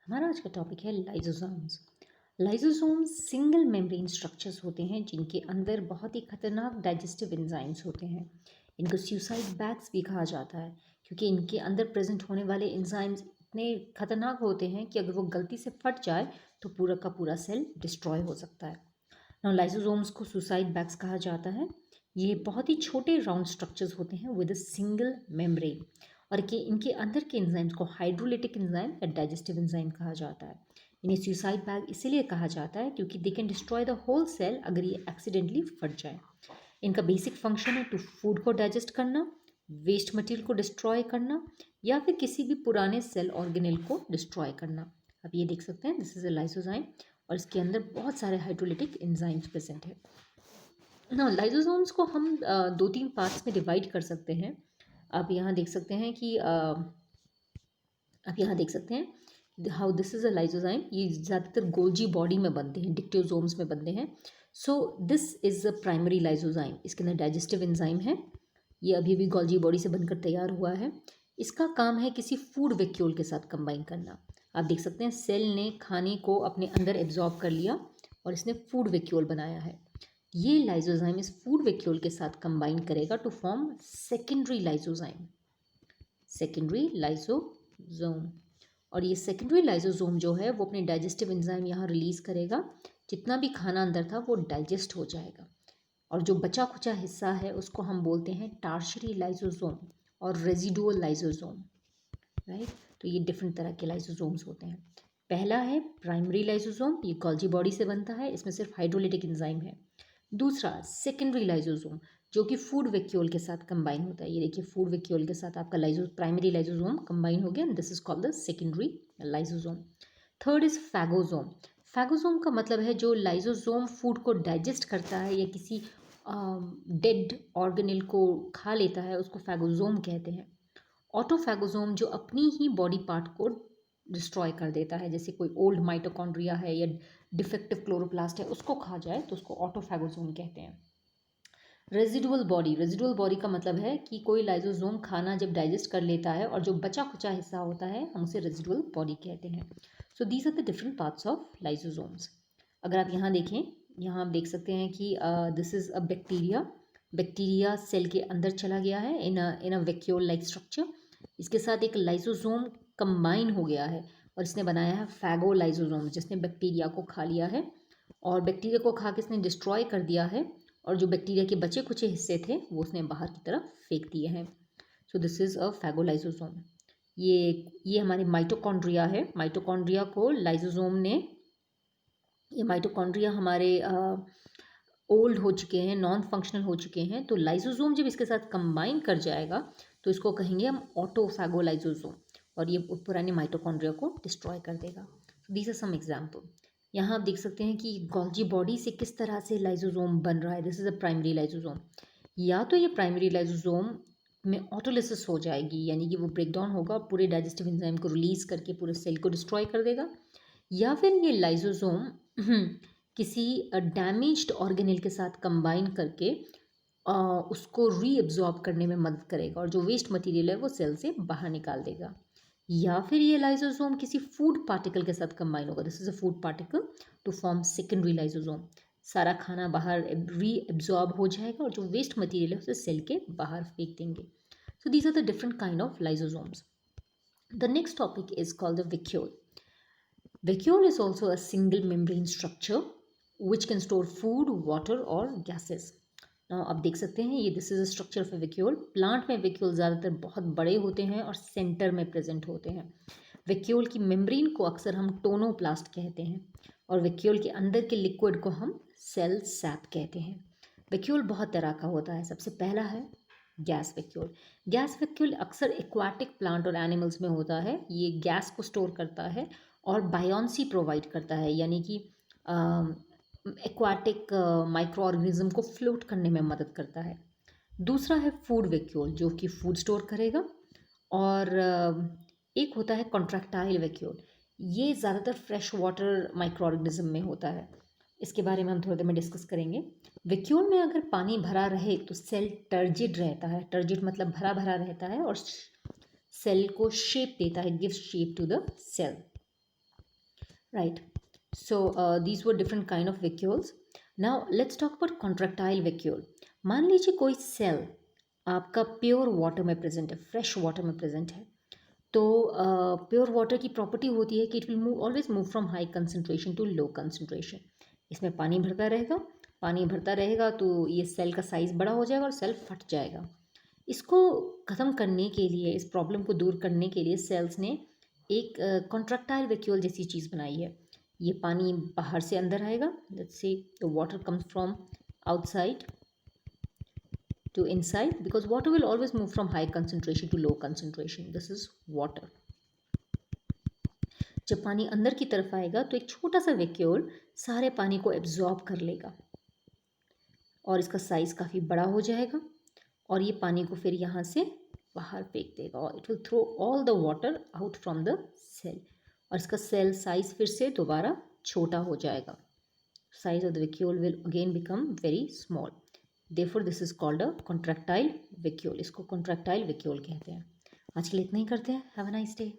हमारा आज का टॉपिक है lysosomes. Lysosomes single membrane structures होते हैं जिनके अंदर बहुत ही खतरनाक डाइजेस्टिव एंजाइम्स होते हैं। इनको सुसाइड बैग्स भी कहा जाता है क्योंकि इनके अंदर प्रेजेंट होने वाले एंजाइम्स इतने खतरनाक होते हैं कि अगर वो गलती से फट जाए तो पूरा का पूरा सेल डिस्ट्रॉय हो सकता है। नाउ लाइसोसोम्स को सुसाइड बैग्स कहा जाता है। ये बहुत ही छोटे राउंड स्ट्रक्चर्स होते हैं विद अ सिंगल मेम्ब्रेन और कि इनके अंदर के एंजाइम्स को हाइड्रोलिटिक एंजाइम या डाइजेस्टिव एंजाइम कहा जाता है। इन्हें सुसाइड बैग इसीलिए कहा जाता है क्योंकि they can destroy the whole cell अगर ये एक्सीडेंटली फट जाए। इनका बेसिक फंक्शन है टू फूड को डाइजेस्ट करना, वेस्ट मटेरियल को डिस्ट्रॉय करना या फिर किसी भी पुराने सेल ऑर्गेनेल को डिस्ट्रॉय करना। अब ये देख सकते हैं दिस इज अ लाइसोजाइम और इसके अंदर बहुत सारे हाइड्रोलिटिक एंजाइम्स प्रेजेंट है। ना लाइसोसोम्स को हम दो तीन पार्ट्स में डिवाइड कर सकते हैं। आप यहाँ देख सकते हैं कि आप यहाँ देख सकते हैं how this is a lysozyme. ये ज़्यादातर गोल्जी बॉडी में बनते हैं, डिक्टोजोम्स में बनते हैं। So this is a primary lysozyme. इसके अंदर डाइजेस्टिव एंजाइम है। ये अभी भी गोल्जी बॉडी से बनकर तैयार हुआ है। इसका काम है किसी फूड वैक्यूल के साथ कंबाइन करना। आप देख सकते हैं सेल ने खाने को अपने अंदर एब्जॉर्ब कर लिया और इसने फूड वैक्यूल बनाया है। ये लाइसोजाइम इस फूड वैक्यूल के साथ कंबाइन करेगा to form secondary lysozyme, secondary lysosome. और ये सेकेंडरी लाइसोजोम जो है वो अपने डाइजेस्टिव एंजाइम यहाँ रिलीज करेगा। जितना भी खाना अंदर था वो डाइजेस्ट हो जाएगा और जो बचा खुचा हिस्सा है उसको हम बोलते हैं टार्शरी लाइसोजोम और रेजिडुअल लाइसोजोम, राइट। तो ये डिफरेंट तरह के लाइसोसोम्स होते हैं। पहला है प्राइमरी लाइसोसोम, ये गोल्जी बॉडी से बनता है, इसमें सिर्फ हाइड्रोलिटिक एंजाइम है। दूसरा सेकेंडरी लाइसोसोम जो कि फूड वैक्यूल के साथ कंबाइन होता है। ये देखिए फूड वैक्यूल के साथ आपका प्राइमरी लाइसोसोम कंबाइन हो गया, this is called the secondary lysosome. Third is phagosome. Phagosome का मतलब है जो लाइसोसोम फूड को डाइजेस्ट करता है या किसी डेड ऑर्गेनेल को खा लेता है उसको फैगोसोम कहते हैं। ऑटोफैगोसोम जो अपनी ही बॉडी पार्ट को डिस्ट्रॉय कर देता है, जैसे कोई ओल्ड माइटोकॉन्ड्रिया है या डिफेक्टिव क्लोरोप्लास्ट है उसको खा जाए तो उसको ऑटोफैगोसोम कहते हैं। रेजिडुअल बॉडी, रेजिडुअल बॉडी का मतलब है कि कोई लाइसोसोम खाना जब डाइजेस्ट कर लेता है और जो बचा खुचा हिस्सा होता है हम उसे रेजिडुअल बॉडी कहते हैं। So these are the different parts of lysosomes. अगर आप यहाँ देखें, यहाँ आप देख सकते हैं कि this is a bacteria. Bacteria cell के अंदर चला गया है in a vacuole like structure. इसके साथ एक लाइसोसोम कंबाइन हो गया है और इसने बनाया है फैगो लाइसोसोम जिसने बैक्टीरिया को खा लिया है और बैक्टीरिया को खा के इसने डिस्ट्रॉय कर दिया है और जो बैक्टीरिया के बचे कुचे हिस्से थे वो उसने बाहर की तरफ फेंक दिए हैं। So this is a phagolysosome. ये हमारे माइटोकॉन्ड्रिया है। माइटोकॉन्ड्रिया को लाइसोसोम ने, ये माइटोकॉन्ड्रिया हमारे ओल्ड हो चुके हैं, नॉन फंक्शनल हो चुके हैं, तो लाइसोसोम जब इसके साथ कंबाइन कर जाएगा तो इसको कहेंगे हम ऑटोफैगोलाइसोसोम और ये पुराने माइटोकॉन्ड्रिया को डिस्ट्रॉय कर देगा। These are some example. यहाँ आप देख सकते हैं कि गोल्जी बॉडी से किस तरह से लाइसोसोम बन रहा है। This is a primary lysosome. या तो ये प्राइमरी लाइसोसोम में ऑटोलिसिस हो जाएगी यानी कि वो ब्रेक डाउन होगा, पूरे डाइजेस्टिव एंजाइम को रिलीज करके पूरे सेल को डिस्ट्रॉय कर देगा। या फिर ये लाइसोसोम किसी डैमेज्ड ऑर्गेनेल के साथ कंबाइन करके उसको रीअब्जॉर्ब करने में मदद करेगा और जो वेस्ट मटेरियल है वो सेल से बाहर निकाल देगा। या फिर ये लाइसोसोम किसी फूड पार्टिकल के साथ कंबाइन होगा, this is a food particle, to form secondary lysosome. सारा खाना बाहर रीअब्जॉर्ब हो जाएगा और जो वेस्ट मटेरियल है उसे सेल के बाहर फेंक देंगे। So these are the different kind of lysosomes. The next topic is called the vacuole. Vacuole is also a single membrane structure which can store food, water or gases. Now आप देख सकते हैं ये this is a structure of vacuole. Plant में vacuole ज़्यादातर बहुत बड़े होते हैं और सेंटर में प्रेजेंट होते हैं। वैक्यूल की मेम्ब्रेन को अक्सर हम टोनोप्लास्ट कहते हैं और वैक्यूल के अंदर के लिक्विड को हम सेल सैप कहते हैं। वैक्यूल बहुत तरह का होता है। सबसे पहला है गैस वैक्यूल। गैस वैक्यूल अक्सर एक्वाटिक प्लांट और एनिमल्स में होता है। ये गैस को स्टोर करता है और बायोन्सी प्रोवाइड करता है यानी कि एक्वाटिक माइक्रो ऑर्गेनिज्म को फ्लोट करने में मदद करता है। दूसरा है फूड वैक्यूल जो कि फूड स्टोर करेगा। और एक होता है कॉन्ट्रैक्टाइल वैक्यूल। ये ज़्यादातर फ्रेश वाटर माइक्रो ऑर्गेनिज्म में होता है। इसके बारे में हम थोड़ी देर में डिस्कस करेंगे। वैक्यूल में अगर पानी भरा रहे तो सेल टर्जिड रहता है। टर्जिड मतलब भरा भरा रहता है और सेल को शेप देता है, gives shape to the cell. Right. So these were different kind of vacuoles. Now let's talk about contractile vacuole. मान लीजिए कोई सेल आपका प्योर वाटर में प्रेजेंट है, फ्रेश वाटर में प्रेजेंट है, तो प्योर वाटर की प्रॉपर्टी होती है कि it will move always move from high concentration to low concentration. इसमें पानी भरता रहेगा, पानी भरता रहेगा तो ये सेल का साइज़ बड़ा हो जाएगा और सेल फट जाएगा. इसको ख़त्म करने के लिए, इस प्रॉब्लम को दूर करने के लिए सेल्स ने एक कॉन्ट्रैक्टाइल वैक्यूल जैसी चीज़ बनाई है. ये पानी बाहर से अंदर आएगा. Let's say the water comes from outside to inside because water will always move from high concentration to low concentration. This is water. जब पानी अंदर की तरफ आएगा तो एक छोटा सा वैक्यूल सारे पानी को एब्जॉर्ब कर लेगा और इसका साइज़ काफ़ी बड़ा हो जाएगा और ये पानी को फिर यहाँ से बाहर फेंक देगा और it will throw all the water out from the cell और इसका सेल साइज़ फिर से दोबारा छोटा हो जाएगा. Size of the vacuole will again become very small. Therefore this is called a contractile vacuole. इसको कॉन्ट्रैक्टाइल वैक्यूल कहते हैं. आज के लिए इतना ही करते हैं. Have a nice day.